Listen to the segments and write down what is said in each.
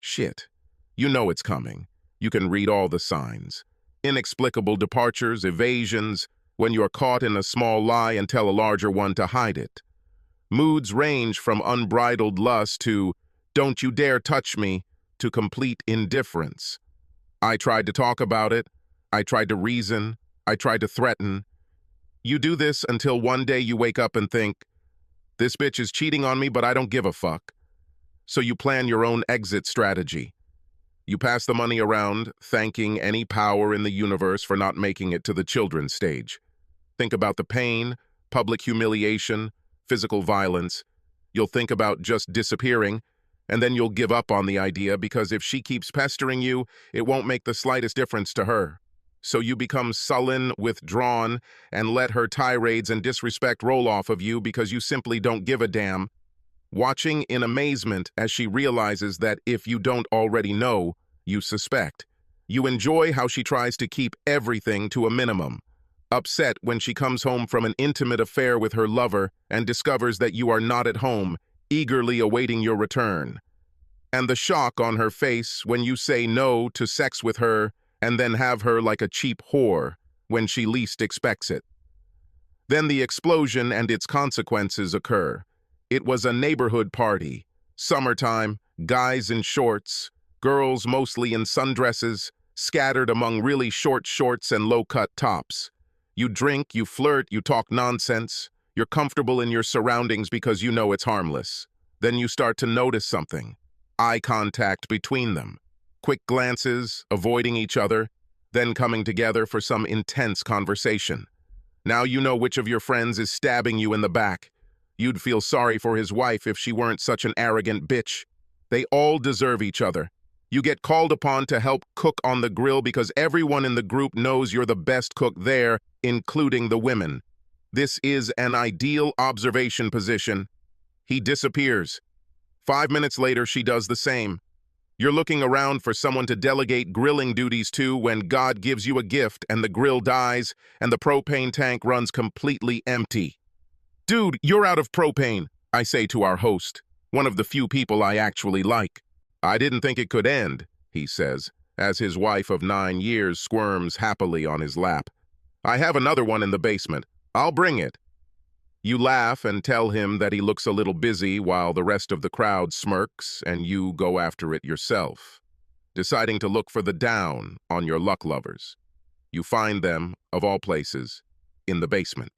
Shit. You know it's coming. You can read all the signs. Inexplicable departures, evasions, when you're caught in a small lie and tell a larger one to hide it. Moods range from unbridled lust to "don't you dare touch me" to complete indifference. I tried to talk about it. I tried to reason. I tried to threaten. You do this until one day you wake up and think, this bitch is cheating on me, but I don't give a fuck. So you plan your own exit strategy. You pass the money around, thanking any power in the universe for not making it to the children's stage. Think about the pain, public humiliation, physical violence. You'll think about just disappearing, and then you'll give up on the idea because if she keeps pestering you, it won't make the slightest difference to her. So you become sullen, withdrawn, and let her tirades and disrespect roll off of you because you simply don't give a damn, watching in amazement as she realizes that if you don't already know, you suspect. You enjoy how she tries to keep everything to a minimum. Upset when she comes home from an intimate affair with her lover and discovers that you are not at home, eagerly awaiting your return. And the shock on her face when you say no to sex with her and then have her like a cheap whore when she least expects it. Then the explosion and its consequences occur. It was a neighborhood party. Summertime, guys in shorts, girls mostly in sundresses, scattered among really short shorts and low-cut tops. You drink, you flirt, you talk nonsense. You're comfortable in your surroundings because you know it's harmless. Then you start to notice something. Eye contact between them. Quick glances, avoiding each other, then coming together for some intense conversation. Now you know which of your friends is stabbing you in the back. You'd feel sorry for his wife if she weren't such an arrogant bitch. They all deserve each other. You get called upon to help cook on the grill because everyone in the group knows you're the best cook there, including the women. This is an ideal observation position. He disappears. 5 minutes later, she does the same. You're looking around for someone to delegate grilling duties to when God gives you a gift and the grill dies and the propane tank runs completely empty. Dude, you're out of propane, I say to our host, one of the few people I actually like. I didn't think it could end, he says, as his wife of 9 years squirms happily on his lap. I have another one in the basement. I'll bring it. You laugh and tell him that he looks a little busy while the rest of the crowd smirks and you go after it yourself, deciding to look for the down on your luck lovers. You find them, of all places, in the basement.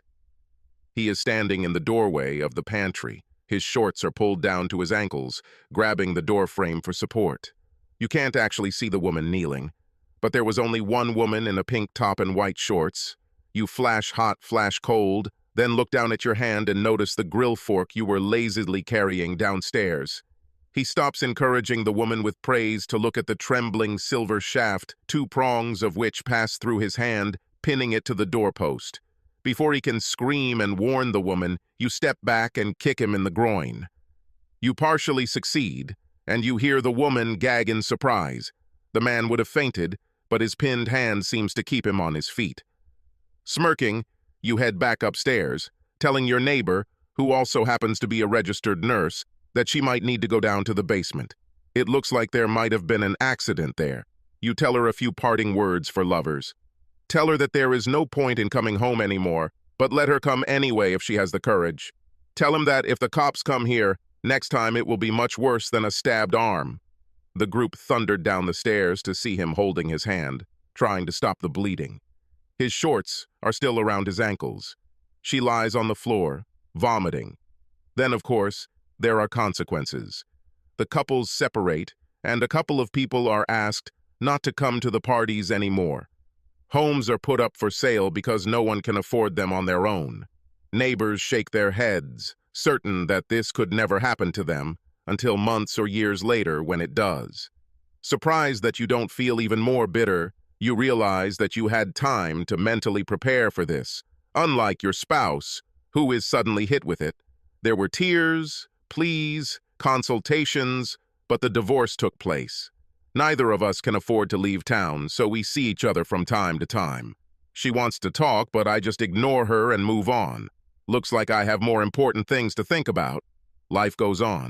He is standing in the doorway of the pantry. His shorts are pulled down to his ankles, grabbing the door frame for support. You can't actually see the woman kneeling, but there was only one woman in a pink top and white shorts. You flash hot, flash cold, then look down at your hand and notice the grill fork you were lazily carrying downstairs. He stops encouraging the woman with praise to look at the trembling silver shaft, 2 prongs of which pass through his hand, pinning it to the doorpost. Before he can scream and warn the woman, you step back and kick him in the groin. You partially succeed, and you hear the woman gag in surprise. The man would have fainted, but his pinned hand seems to keep him on his feet. Smirking, you head back upstairs, telling your neighbor, who also happens to be a registered nurse, that she might need to go down to the basement. It looks like there might have been an accident there. You tell her a few parting words for lovers. Tell her that there is no point in coming home anymore, but let her come anyway if she has the courage. Tell him that if the cops come here, next time it will be much worse than a stabbed arm. The group thundered down the stairs to see him holding his hand, trying to stop the bleeding. His shorts are still around his ankles. She lies on the floor, vomiting. Then, of course, there are consequences. The couples separate, and a couple of people are asked not to come to the parties anymore. Homes are put up for sale because no one can afford them on their own. Neighbors shake their heads, certain that this could never happen to them, until months or years later when it does. Surprised that you don't feel even more bitter, you realize that you had time to mentally prepare for this, unlike your spouse, who is suddenly hit with it. There were tears, pleas, consultations, but the divorce took place. Neither of us can afford to leave town, so we see each other from time to time. She wants to talk, but I just ignore her and move on. Looks like I have more important things to think about. Life goes on.